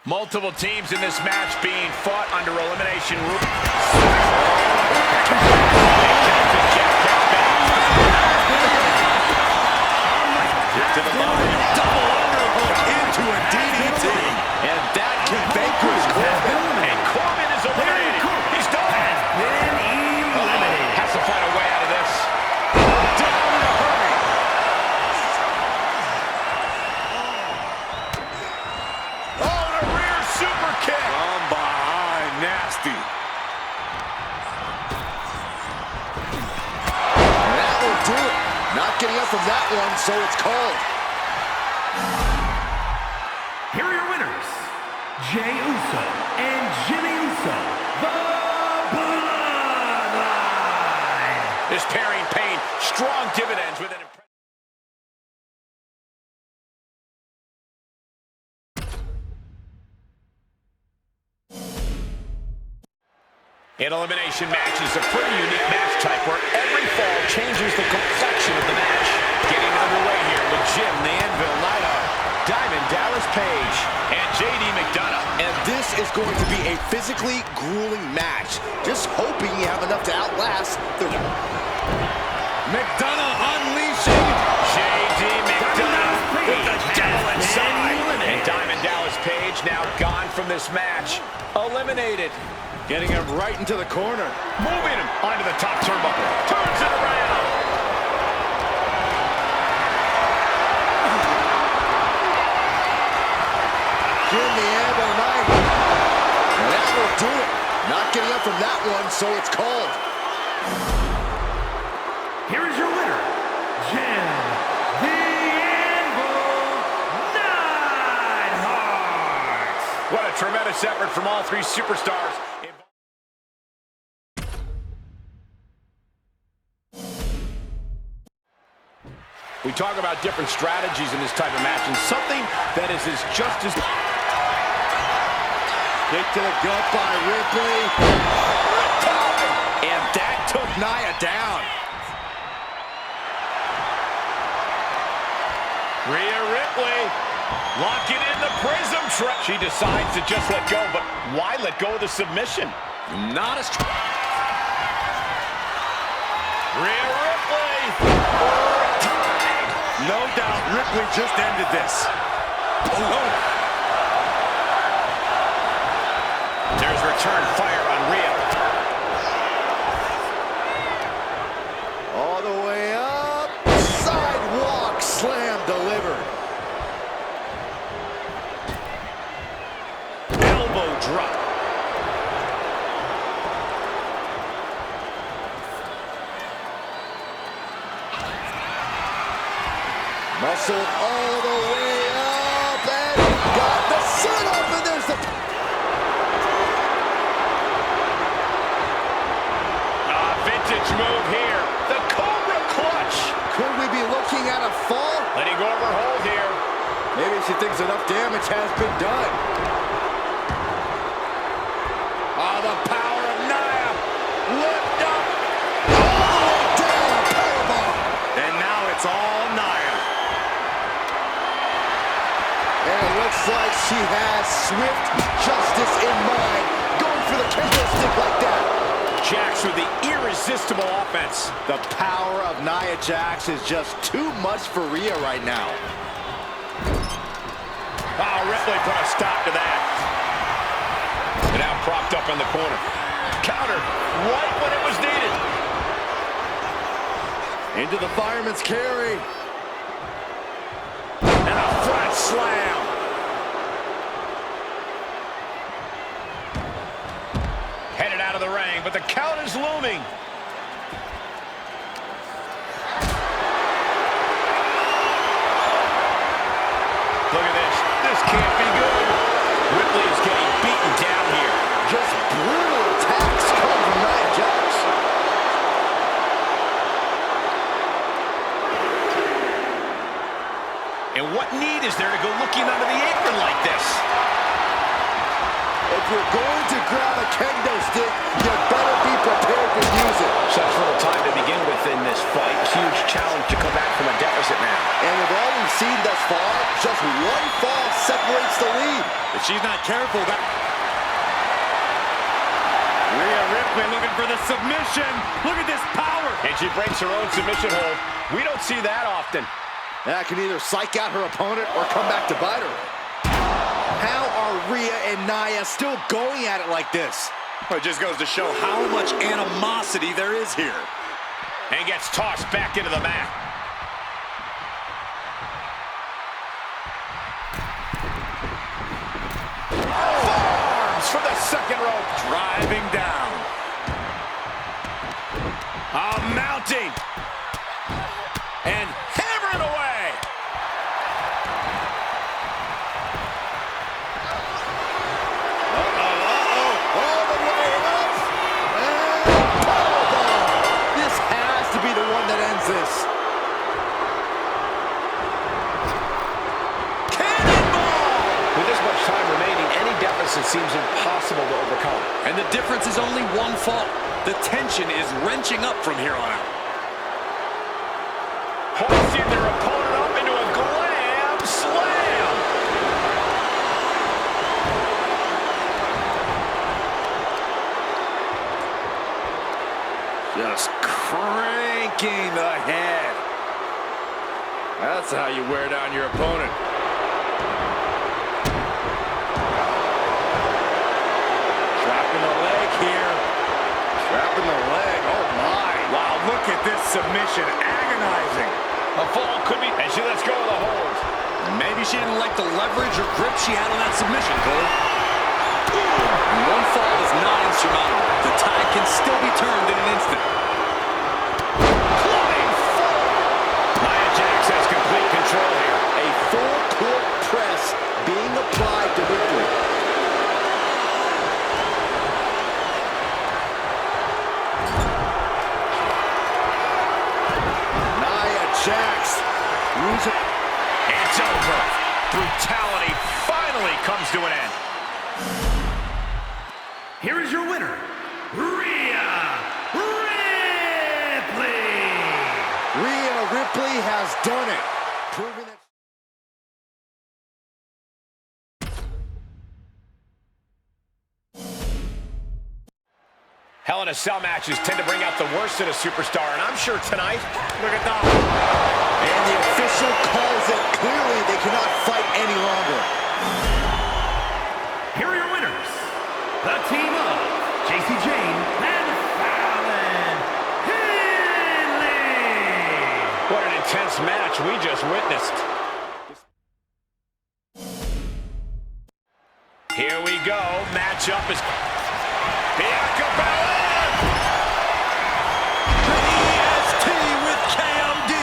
Multiple teams in this match being fought under elimination rules. To the body, double underhook into a DDT. And that can vanquish Corbin. And Corbin is eliminated. He's done. Been eliminated. Has to find a way out of this. Down in a hurry. Oh, the rear super kick. From behind, nasty. And that will do it. Not getting up from that one, so it's called. Here are your winners, Jey Uso and Jimmy Uso, the Bloodline. This pairing paid strong dividends with an An elimination match is a pretty unique match type where every fall changes the complexion of the match. Getting underway here with Jim the Anvil Naito, Diamond Dallas Page, and JD McDonough. And this is going to be a physically grueling match. Just hoping you have enough to outlast the... McDonough unleashing JD McDonough with the devil inside. And Diamond Dallas Page now gone from this match. Eliminated. Getting him right into the corner. Moving him onto the top turnbuckle. Turns it around. Jim the Anvil Naito. And that will do it. Not getting up from that one, so it's called. Here is your winner, Jim the Anvil Neidhart. What a tremendous effort from all three superstars. We talk about different strategies in this type of match, and something that is just as... Kick to the gut by Ripley. And that took Nia down. Rhea Ripley locking in the prism trap. She decides to just let go, but why let go of the submission? Not as... Rhea Ripley. No doubt Ripley just ended this. Oh. There's return fire on Rhea. All the way up. Sidewalk slam delivered. Elbow drop. Muscle all the way up and got the set up, and there's the... Vintage move here. The Cobra Clutch. Could we be looking at a fall? Letting go of her hold here. Maybe she thinks enough damage has been done. Oh, the power of Nia. Lift up. All the way down, powerbomb. And now it's all Nia. And it looks like she has swift justice in mind, going for the candlestick like that. Jax with the irresistible offense. The power of Nia Jax is just too much for Rhea right now. Oh, Ripley put a stop to that. And now propped up in the corner. Counter right when it was needed. Into the fireman's carry. And a front slam. Headed out of the ring, but the count is looming. Look at this. This can't be good. Ripley is getting beaten down here. Just brutal attacks come from Nia Jax. And what need is there to go looking under the apron like this? If you're going to grab a kendo stick, you better be prepared to use it. Such little time to begin with in this fight. Huge challenge to come back from a deficit now. And with all we've seen thus far, just one fall separates the lead. If she's not careful, that... Rhea Ripley looking for the submission. Look at this power. And she breaks her own submission hold. We don't see that often. That can either psych out her opponent or come back to bite her. How are Rhea and Nia still going at it like this? Well, it just goes to show how much animosity there is here. And gets tossed back into the mat. Forearms for the second rope. Driving down. Mounting. And hammering away. All the way up. And powerbomb. This has to be the one that ends this. Cannonball! With this much time remaining, any deficit seems impossible to overcome. And the difference is only one fall. The tension is wrenching up from here on out. Hoisting their opponent up into a glam slam. Just cranking the head. That's how you wear down your opponent. Trapping the leg here. Trapping the leg. Oh, my. Wow, look at this submission. Agonizing. A fall could be, and she lets go of the hold. Maybe she didn't like the leverage or grip she had on that submission, Cole. One fall is not insurmountable. The tide can still be turned in an instant. Flying forward. Nia Jax has complete control here. A full court press being applied to Ripley. Nia Jax. It's over. Brutality finally comes to an end. Here is your winner, Rhea Ripley. Rhea Ripley has done it. Proving that. Hell in a Cell matches tend to bring out the worst in a superstar, and I'm sure tonight, look at that. And the official calls it. Clearly, they cannot fight any longer. Here are your winners, the team of JC Jane and Fallon Henley. What an intense match we just witnessed. Here we go. Matchup is Bianca Belair. EST with KOD.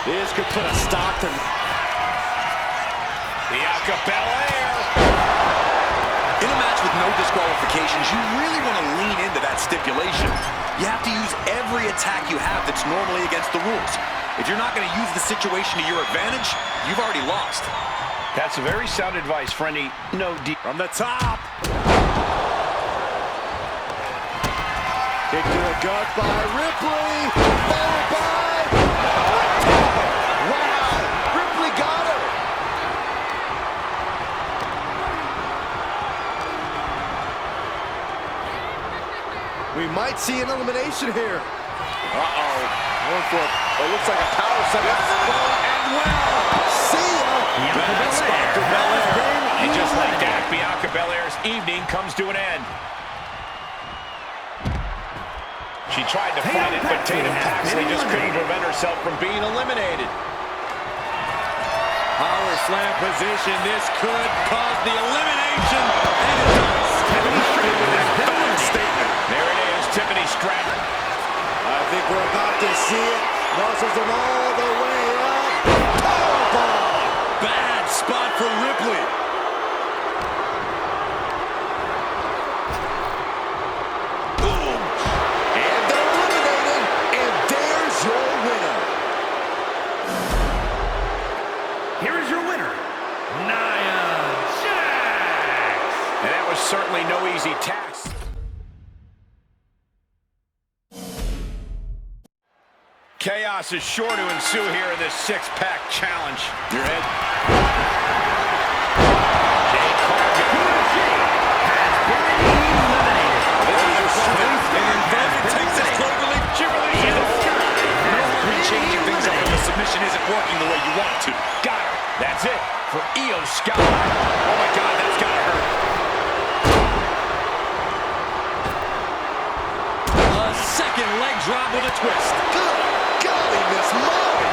This could put a stop to Bianca Belair. In a match with no disqualifications, you really want to lean into that stipulation. You have to use every attack you have that's normally against the rules. If you're not going to use the situation to your advantage, you've already lost. That's very sound advice, friendly. No deep. From the top. kick to the gut by Ripley. Followed by... Wow! Ripley got her! We might see an elimination here. Uh-oh. Going for it looks like a power set. And well. See ya! Bad spot for Belair. And just like that, Bianca Belair's evening comes to an end. She tried to fight it, but Tatum Paxley just couldn't prevent herself from being eliminated. Power slam position. This could cause the elimination. And it does. Tiffany Stratton with a bold statement. There it is, Tiffany Stratton. I think we're about to see it. Muscles them all the way up. Powerbomb! Bad spot for Ripley. Boom! And they're eliminated. And there's your winner. Here is your winner, Nia Jax. And that was certainly no easy task. Chaos is sure to ensue here in this six-pack challenge. Your head. Jade Cargill. situation isn't working the way you want it to. Got her. That's it for Io Sky. Oh, my God, that's got to hurt. A second leg drop with a twist. Good golly, Miss Mine.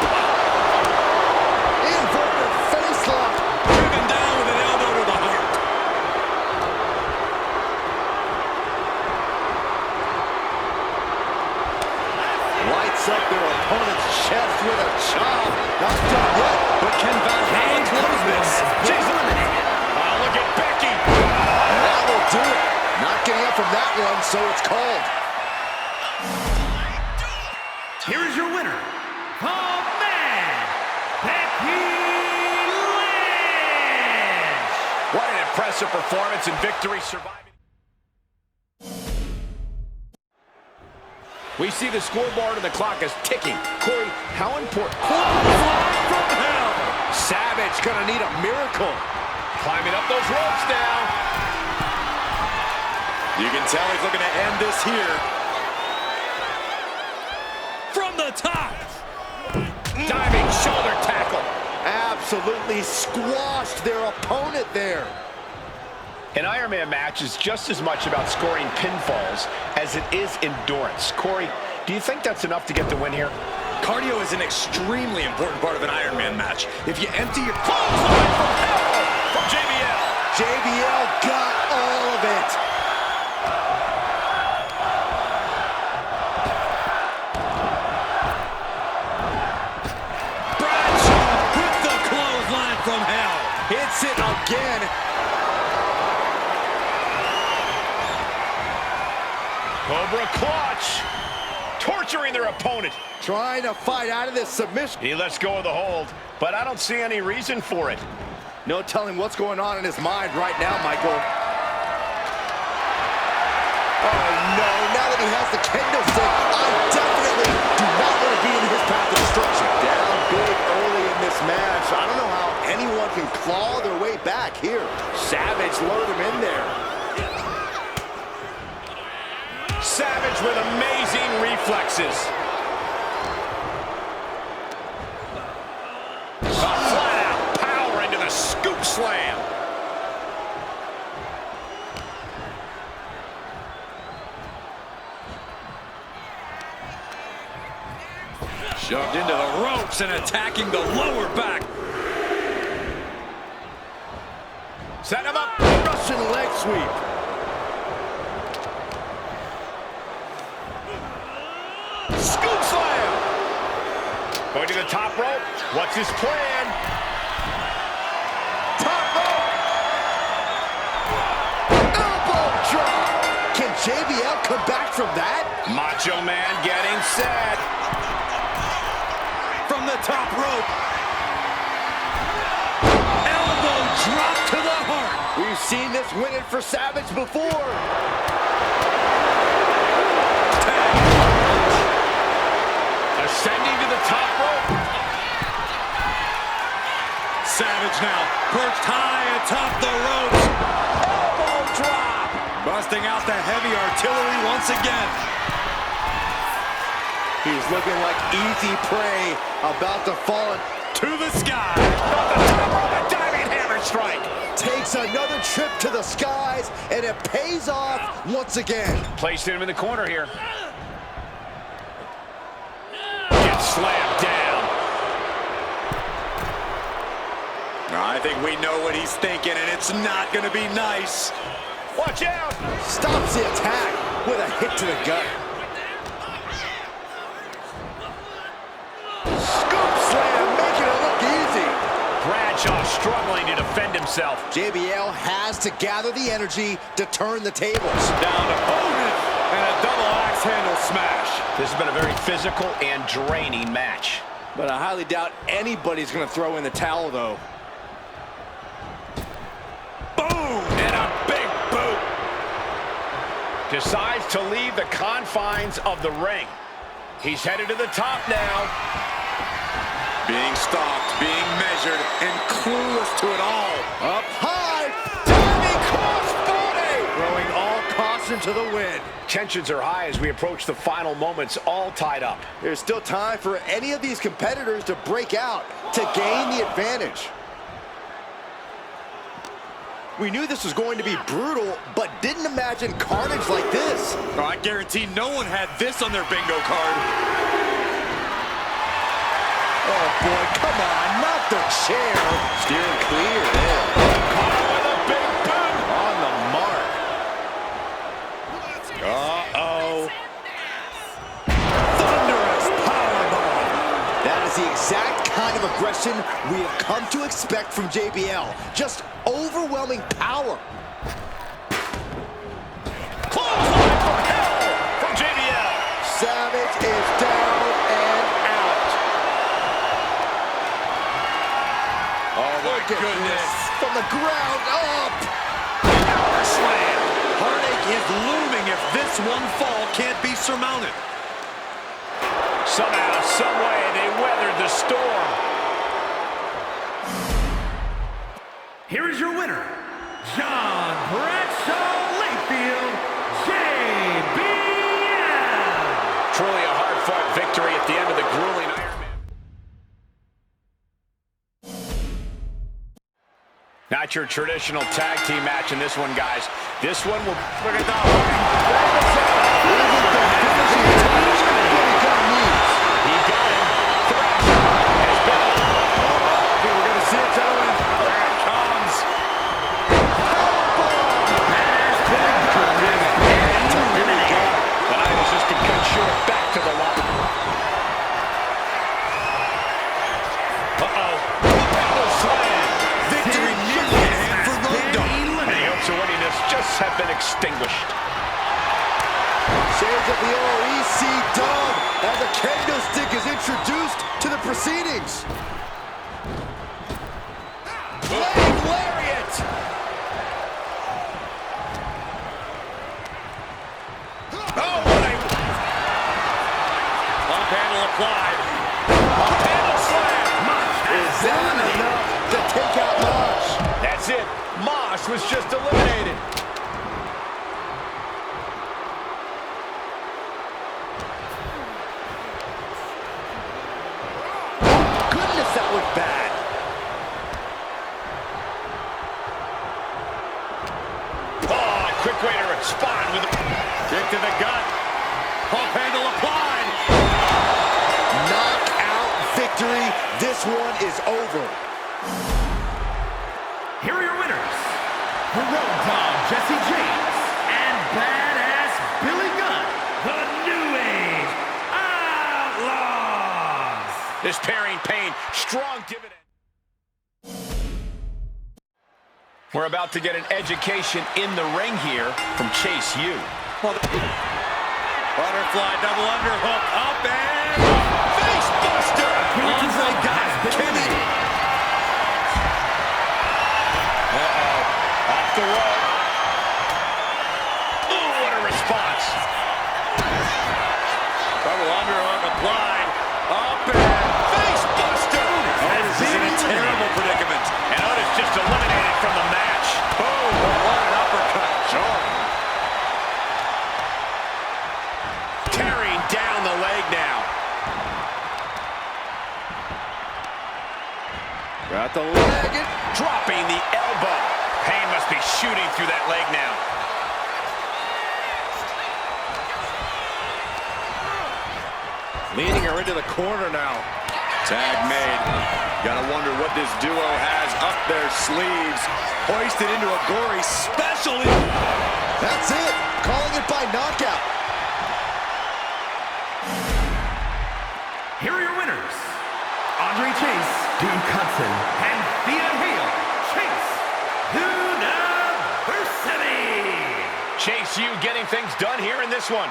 Inverted face lock. Driven down with an elbow to the heart. Lights up their opponent's chest with a chop. Not done yet, but can Van Halen close this? She's eliminated. Oh, look at Becky. That will do it. Not getting up from that one, so it's called. Here is your winner, the man, Becky Lynch. What an impressive performance and victory surviving. We see the scoreboard and the clock is ticking. Corey, how important? Fly from hell. Savage gonna need a miracle. Climbing up those ropes now. You can tell he's looking to end this here. From the top. Diving shoulder tackle. Absolutely squashed their opponent there. An Iron Man match is just as much about scoring pinfalls as it is endurance. Corey, do you think that's enough to get the win here? Cardio is an extremely important part of an Iron Man match. If you empty your Clothesline from hell from JBL. JBL got all of it. Bradshaw with the clothesline from hell. Hits it again. Cobra clutch. Torturing their opponent. Trying to fight out of this submission. He lets go of the hold, but I don't see any reason for it. No telling what's going on in his mind right now, Michael. Oh, no. Now that he has the kendo stick, I definitely do not want to be in his path of destruction. Down big early in this match. I don't know how anyone can claw their way back here. Savage lured him in there. Savage with amazing reflexes. A flat-out power into the scoop slam. Shoved into the ropes and attacking the lower back. Set him up. Russian leg sweep. Scoop slam. Going to the top rope. What's his plan? Top rope. Elbow drop. Can JBL come back from that? Macho Man getting set. From the top rope. Elbow drop to the heart. We've seen this win it for Savage before. Ascending to the top rope. Savage now perched high atop the ropes. Elbow drop. Busting out the heavy artillery once again. He's looking like easy prey, about to fall To the sky. Off the top rope, a diving hammer strike. takes another trip to the skies, and it pays off once again. Placing him in the corner here. Gets slammed down. I think we know what he's thinking, and it's not going to be nice. Watch out. Stops the attack with a hit to the gut. Scoop slam, making it look easy. Bradshaw struggling to defend himself. JBL has to gather the energy to turn the tables. Down opponent and a double axe handle smash. This has been a very physical and draining match. But I highly doubt anybody's going to throw in the towel, though. Boom! And a big boot. Decides to leave the confines of the ring. He's headed to the top now. Being stalked, being measured, and clueless to it all. Up high, diving crossbody. Throwing all caution submission to the win. Tensions are high as we approach the final moments, all tied up. There's still time for any of these competitors to break out to gain the advantage. We knew this was going to be brutal, but didn't imagine carnage like this. Oh, I guarantee no one had this on their bingo card. Oh boy, come on, not the chair. Steering clear there. Caught with a big boot. On the mark. Uh-oh. Thunderous powerbomb. That is the exact kind of aggression we have come to expect from JBL. Just overwhelming power. Clothesline from hell from JBL. Savage is down and out. Oh, my goodness. From the ground up. Power slam. Heartache is looming if this one fall can't be surmounted. Somehow, some way, they weathered the storm. Here is your winner, John Bradshaw Layfield, JBL. Truly a hard-fought victory at the end of the grueling Iron Man. Not your traditional tag team match in this one, guys. This one will... Look at that. He got him. Thrasher has been... I think we're going to see it, gentlemen. There it comes. The night has just been cut short. Back to the locker. Uh-oh. Double slam. Victory nearly at hand for Road Dogg. Any hopes of winning this just have been extinguished. Shades of the OEC dub as a kendo stick is introduced to the proceedings. Leg lariat. Oh, what a... Pump handle applied. Pump handle slam. Is that enough to take out Mosh? That's it. Mosh was just eliminated. Goodness, that was bad. Oh, quick way to respond with a kick to the gut. Pump handle applied. Knockout victory. This one is over. Here are your winners, the Road Dogg Jesse James and Badass Billy Gunn, the New Age Outlaws. This pairing pain, strong dividend. We're about to get an education in the ring here from Chase U. Butterfly double underhook up and face buster. Andre got Kenny. Off the rope. Ooh, what a response. Double underhook applied. Up and face buster. Otis is in a terrible predicament. And Otis just eliminated from the match. Boom, what an uppercut. Jarring. Tearing down the leg now. Got the leg. Dropping the elbow. Pain must be shooting through that leg now. Leading her into the corner now. Tag made. Gotta wonder what this duo has up their sleeves. Hoisted into a gory special. That's it. Calling it by knockout. Here are your winners, Andre Chase, Duke Hudson, and Thea Hale. Chase University. Chase U getting things done here in this one.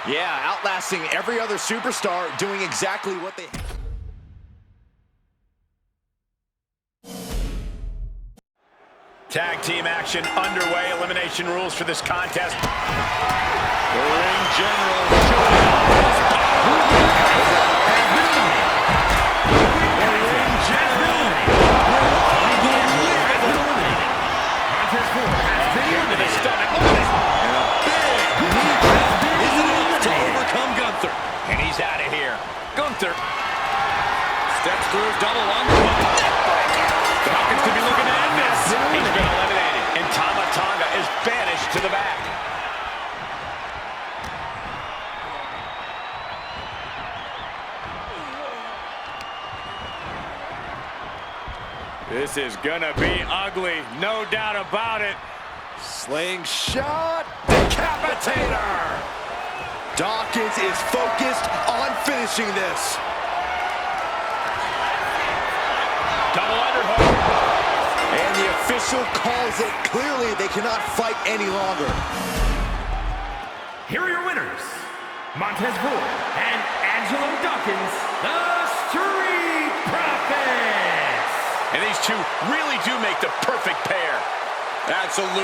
Yeah, outlasting every other superstar, doing exactly what they... Tag team action underway. Elimination rules for this contest. The ring general Into the stomach. Look at this. and a big after. Steps through, double underhook. Dawkins could be looking to end this. He's been eliminated, and Tama Tonga is banished to the back. This is gonna be ugly, no doubt about it. Slingshot decapitator. Dawkins is focused on finishing this. Double underhook. And the official calls it. Clearly, they cannot fight any longer. Here are your winners, Montez Ford and Angelo Dawkins, the Street Profits. And these two really do make the perfect pair. Absolutely.